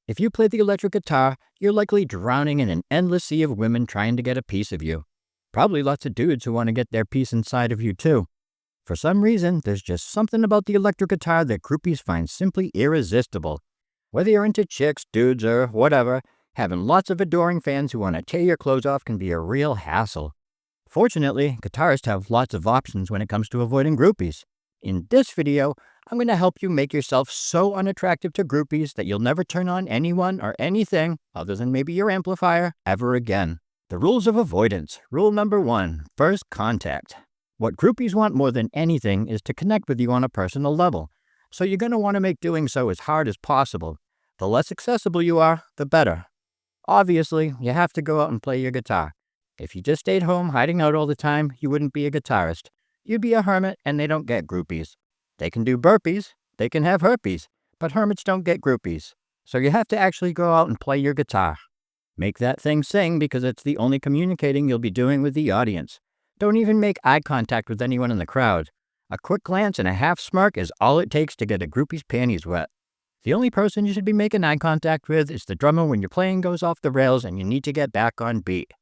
If you play the electric guitar, you're likely drowning in an endless sea of women trying to get a piece of you. Probably lots of dudes who want to get their piece inside of you too. For some reason, there's just something about the electric guitar that groupies find simply irresistible. Whether you're into chicks, dudes, or whatever, having lots of adoring fans who want to tear your clothes off can be a real hassle. Fortunately, guitarists have lots of options when it comes to avoiding groupies. In this video, I'm going to help you make yourself so unattractive to groupies that you'll never turn on anyone or anything, other than maybe your amplifier, ever again. The rules of avoidance. Rule number 1, first contact. What groupies want more than anything is to connect with you on a personal level, so you're going to want to make doing so as hard as possible. The less accessible you are, the better. Obviously, you have to go out and play your guitar. If you just stayed home hiding out all the time, you wouldn't be a guitarist. You'd be a hermit, and they don't get groupies. They can do burpees, they can have herpes, but hermits don't get groupies. So you have to actually go out and play your guitar. Make that thing sing because it's the only communicating you'll be doing with the audience. Don't even make eye contact with anyone in the crowd. A quick glance and a half smirk is all it takes to get a groupie's panties wet. The only person you should be making eye contact with is the drummer when your playing goes off the rails and you need to get back on beat.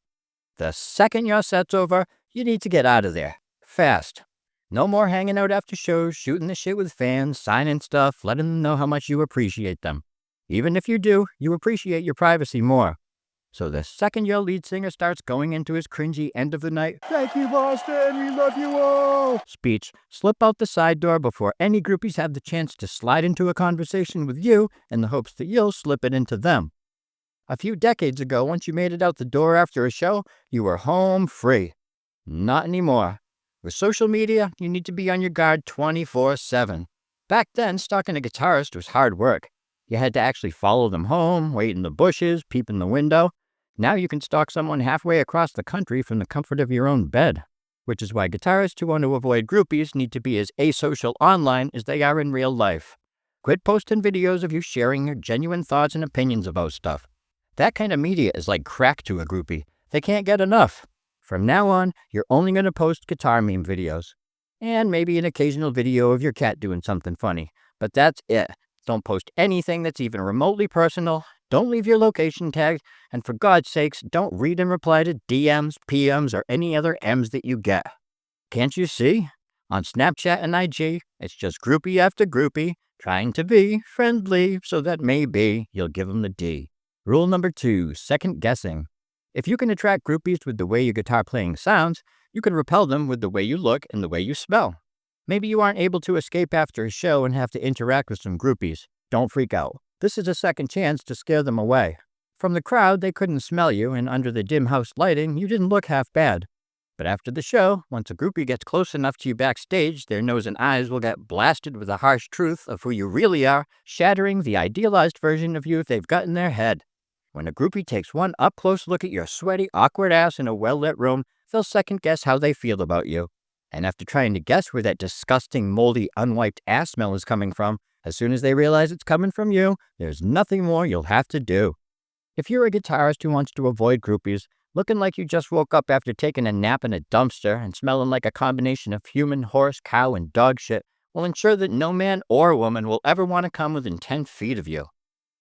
The second your set's over, you need to get out of there. Fast. No more hanging out after shows, shooting the shit with fans, signing stuff, letting them know how much you appreciate them. Even if you do, you appreciate your privacy more. So the second your lead singer starts going into his cringy end of the night, "Thank you, Boston, we love you all," speech, slip out the side door before any groupies have the chance to slide into a conversation with you in the hopes that you'll slip it into them. A few decades ago, once you made it out the door after a show, you were home free. Not anymore. With social media, you need to be on your guard 24/7. Back then, stalking a guitarist was hard work. You had to actually follow them home, wait in the bushes, peep in the window. Now you can stalk someone halfway across the country from the comfort of your own bed. Which is why guitarists who want to avoid groupies need to be as asocial online as they are in real life. Quit posting videos of you sharing your genuine thoughts and opinions about stuff. That kind of media is like crack to a groupie. They can't get enough. From now on, you're only going to post guitar meme videos. And maybe an occasional video of your cat doing something funny. But that's it. Don't post anything that's even remotely personal. Don't leave your location tagged. And for God's sakes, don't read and reply to DMs, PMs, or any other M's that you get. Can't you see? On Snapchat and IG, it's just groupie after groupie, trying to be friendly so that maybe you'll give them the D. Rule number 2, second guessing. If you can attract groupies with the way your guitar playing sounds, you can repel them with the way you look and the way you smell. Maybe you aren't able to escape after a show and have to interact with some groupies. Don't freak out. This is a second chance to scare them away. From the crowd, they couldn't smell you, and under the dim house lighting, you didn't look half bad. But after the show, once a groupie gets close enough to you backstage, their nose and eyes will get blasted with the harsh truth of who you really are, shattering the idealized version of you they've got in their head. When a groupie takes one up-close look at your sweaty, awkward ass in a well-lit room, they'll second-guess how they feel about you. And after trying to guess where that disgusting, moldy, unwiped ass smell is coming from, as soon as they realize it's coming from you, there's nothing more you'll have to do. If you're a guitarist who wants to avoid groupies, looking like you just woke up after taking a nap in a dumpster and smelling like a combination of human, horse, cow, and dog shit will ensure that no man or woman will ever want to come within 10 feet of you.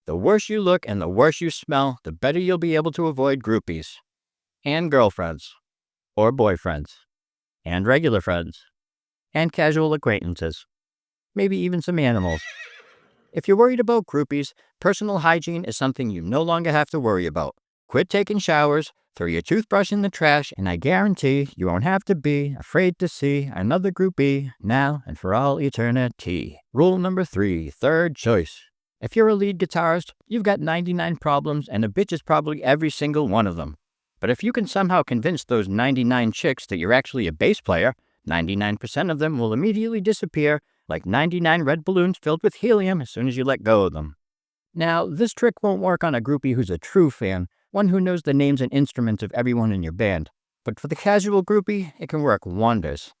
The worse you look and the worse you smell, the better you'll be able to avoid groupies. And girlfriends. Or boyfriends. And regular friends. And casual acquaintances. Maybe even some animals. If you're worried about groupies, personal hygiene is something you no longer have to worry about. Quit taking showers, throw your toothbrush in the trash, and I guarantee you won't have to be afraid to see another groupie now and for all eternity. Rule number 3, third choice. If you're a lead guitarist, you've got 99 problems and a bitch is probably every single one of them. But if you can somehow convince those 99 chicks that you're actually a bass player, 99% of them will immediately disappear like 99 red balloons filled with helium as soon as you let go of them. Now, this trick won't work on a groupie who's a true fan, one who knows the names and instruments of everyone in your band. But for the casual groupie, it can work wonders.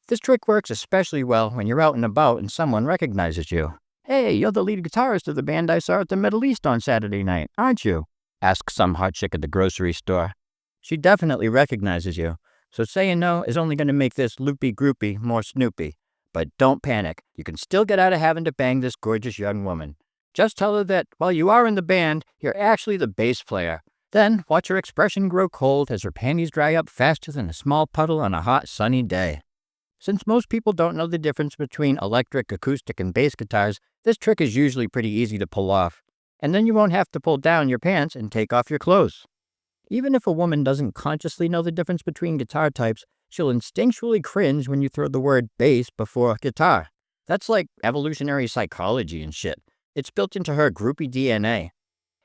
This trick works especially well when you're out and about and someone recognizes you. "Hey, you're the lead guitarist of the band I saw at the Middle East on Saturday night, aren't you?" asks some hot chick at the grocery store. She definitely recognizes you, so saying no is only going to make this loopy groupie more snoopy. But don't panic, you can still get out of having to bang this gorgeous young woman. Just tell her that while you are in the band, you're actually the bass player. Then watch her expression grow cold as her panties dry up faster than a small puddle on a hot, sunny day. Since most people don't know the difference between electric, acoustic, and bass guitars, this trick is usually pretty easy to pull off. And then you won't have to pull down your pants and take off your clothes. Even if a woman doesn't consciously know the difference between guitar types, she'll instinctually cringe when you throw the word bass before guitar. That's like evolutionary psychology and shit. It's built into her groupie DNA.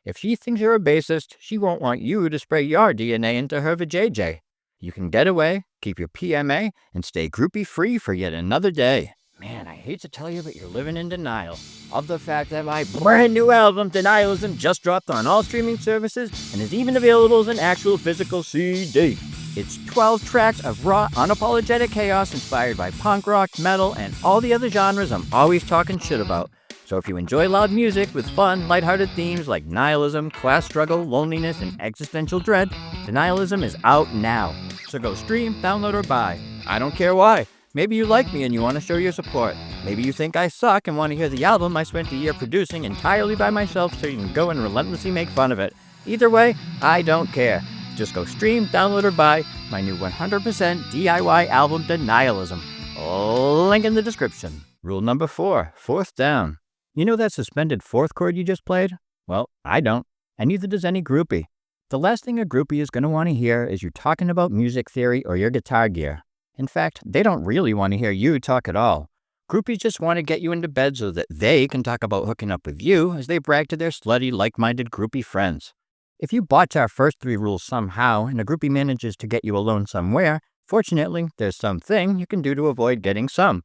If she thinks you're a bassist, she won't want you to spray your DNA into her vajayjay. You can get away, keep your PMA, and stay groupie-free for yet another day. Man, I hate to tell you, but you're living in denial of the fact that my brand new album, Denialism, just dropped on all streaming services and is even available as an actual physical CD. It's 12 tracks of raw, unapologetic chaos inspired by punk rock, metal, and all the other genres I'm always talking shit about. So if you enjoy loud music with fun, lighthearted themes like nihilism, class struggle, loneliness, and existential dread, Denialism is out now. So go stream, download, or buy. I don't care why. Maybe you like me and you want to show your support. Maybe you think I suck and want to hear the album I spent a year producing entirely by myself so you can go and relentlessly make fun of it. Either way, I don't care. Just go stream, download, or buy my new 100% DIY album, Denialism. Link in the description. Rule number 4, fourth down. You know that suspended fourth chord you just played? Well, I don't, and neither does any groupie. The last thing a groupie is going to want to hear is you talking about music theory or your guitar gear. In fact, they don't really want to hear you talk at all. Groupies just want to get you into bed so that they can talk about hooking up with you as they brag to their slutty, like-minded groupie friends. If you botch our first 3 rules somehow and a groupie manages to get you alone somewhere, fortunately, there's something you can do to avoid getting some.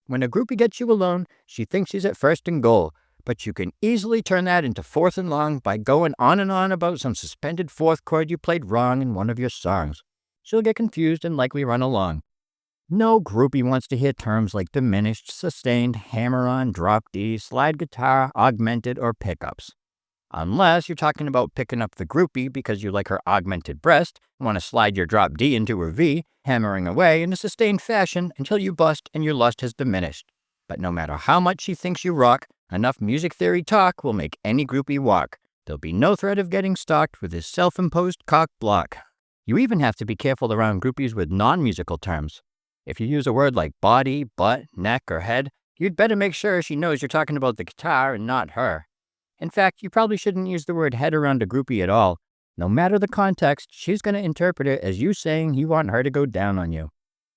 When a groupie gets you alone, she thinks she's at first and goal, but you can easily turn that into fourth and long by going on and on about some suspended fourth chord you played wrong in one of your songs. She'll get confused and likely run along. No groupie wants to hear terms like diminished, sustained, hammer-on, drop D, slide guitar, augmented, or pickups. Unless you're talking about picking up the groupie because you like her augmented breast and want to slide your drop D into her V, hammering away in a sustained fashion until you bust and your lust has diminished. But no matter how much she thinks you rock, enough music theory talk will make any groupie walk. There'll be no threat of getting stalked with this self-imposed cock block. You even have to be careful around groupies with non-musical terms. If you use a word like body, butt, neck, or head, you'd better make sure she knows you're talking about the guitar and not her. In fact, you probably shouldn't use the word head around a groupie at all. No matter the context, she's going to interpret it as you saying you want her to go down on you.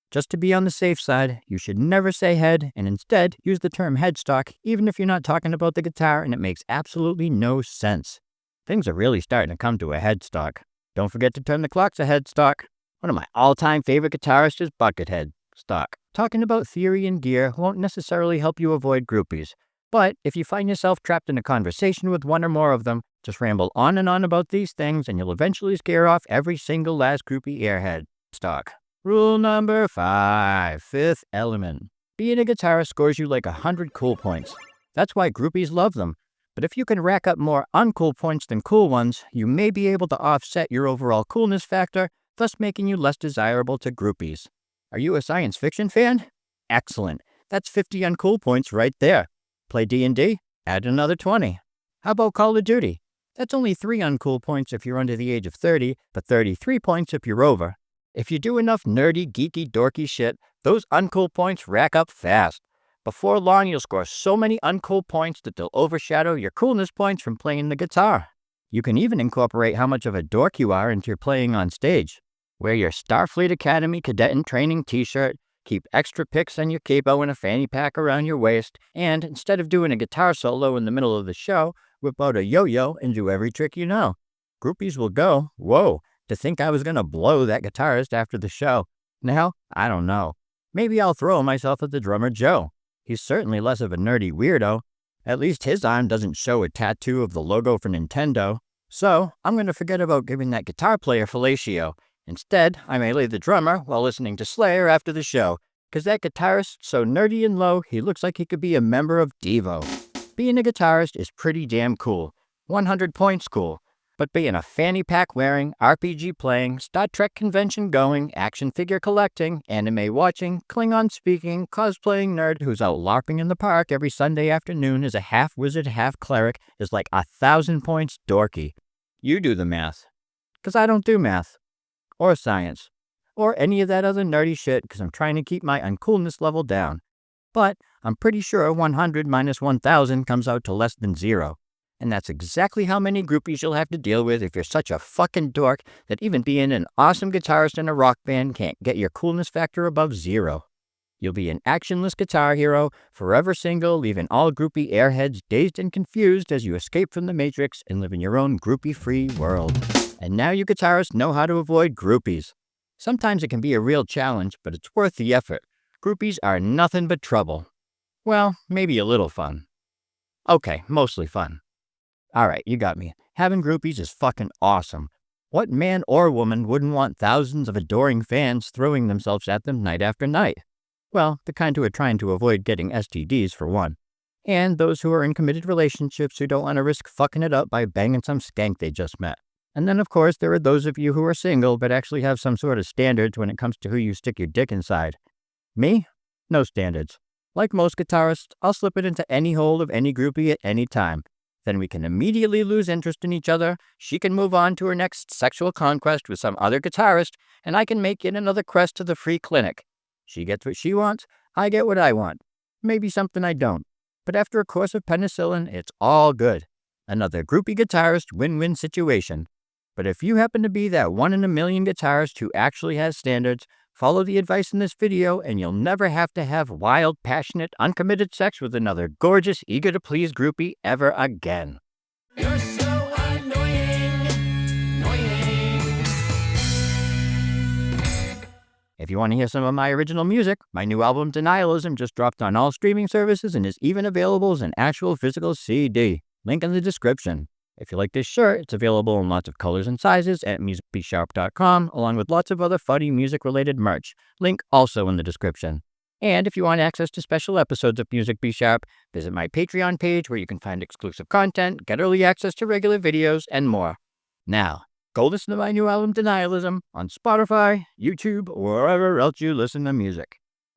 Just to be on the safe side, you should never say head and instead use the term headstock even if you're not talking about the guitar and it makes absolutely no sense. Things are really starting to come to a headstock. Don't forget to turn the clocks a headstock. One of my all-time favorite guitarists is Buckethead. Stock. Talking about theory and gear won't necessarily help you avoid groupies. But if you find yourself trapped in a conversation with one or more of them, just ramble on and on about these things and you'll eventually scare off every single last groupie airhead. Stock. Rule number 5, fifth element. Being a guitarist scores you like 100 cool points. That's why groupies love them. But if you can rack up more uncool points than cool ones, you may be able to offset your overall coolness factor, thus making you less desirable to groupies. Are you a science fiction fan? Excellent. That's 50 uncool points right there. Play D&D? Add another 20. How about Call of Duty? That's only 3 uncool points if you're under the age of 30, but 33 points if you're over. If you do enough nerdy, geeky, dorky shit, those uncool points rack up fast. Before long, you'll score so many uncool points that they'll overshadow your coolness points from playing the guitar. You can even incorporate how much of a dork you are into your playing on stage. Wear your Starfleet Academy Cadet in Training t-shirt, keep extra picks on your capo and a fanny pack around your waist, and instead of doing a guitar solo in the middle of the show, whip out a yo-yo and do every trick you know. Groupies will go, whoa, to think I was going to blow that guitarist after the show. Now, I don't know. Maybe I'll throw myself at the drummer Joe. He's certainly less of a nerdy weirdo. At least his arm doesn't show a tattoo of the logo for Nintendo. So, I'm going to forget about giving that guitar player fellatio. Instead, I may lay the drummer while listening to Slayer after the show, because that guitarist's so nerdy and low, he looks like he could be a member of Devo. Being a guitarist is pretty damn cool. 100 points cool. But being a fanny pack wearing, RPG playing, Star Trek convention going, action figure collecting, anime watching, Klingon speaking, cosplaying nerd who's out LARPing in the park every Sunday afternoon as a half wizard, half cleric is like 1,000 points dorky. You do the math. Because I don't do math. Or science. Or any of that other nerdy shit because I'm trying to keep my uncoolness level down. But I'm pretty sure 100 minus 1,000 comes out to less than 0. And that's exactly how many groupies you'll have to deal with if you're such a fucking dork that even being an awesome guitarist in a rock band can't get your coolness factor above 0. You'll be an actionless guitar hero, forever single, leaving all groupie airheads dazed and confused as you escape from the Matrix and live in your own groupie-free world. And now you guitarists know how to avoid groupies. Sometimes it can be a real challenge, but it's worth the effort. Groupies are nothing but trouble. Well, maybe a little fun. Okay, mostly fun. Alright, you got me. Having groupies is fucking awesome. What man or woman wouldn't want thousands of adoring fans throwing themselves at them night after night? Well, the kind who are trying to avoid getting STDs for one. And those who are in committed relationships who don't want to risk fucking it up by banging some skank they just met. And then, of course, there are those of you who are single but actually have some sort of standards when it comes to who you stick your dick inside. Me? No standards. Like most guitarists, I'll slip it into any hole of any groupie at any time. Then we can immediately lose interest in each other, she can move on to her next sexual conquest with some other guitarist, and I can make yet another crest to the free clinic. She gets what she wants, I get what I want. Maybe something I don't. But after a course of penicillin, it's all good. Another groupie guitarist win-win situation. But if you happen to be that 1 in a million guitarist who actually has standards, follow the advice in this video and you'll never have to have wild, passionate, uncommitted sex with another gorgeous, eager-to-please groupie ever again. You're so annoying. If you want to hear some of my original music, my new album Denialism just dropped on all streaming services and is even available as an actual physical CD. Link in the description. If you like this shirt, it's available in lots of colors and sizes at musicbsharp.com, along with lots of other funny music-related merch. Link also in the description. And if you want access to special episodes of Music Be Sharp, visit my Patreon page where you can find exclusive content, get early access to regular videos, and more. Now, go listen to my new album Denialism on Spotify, YouTube, or wherever else you listen to music.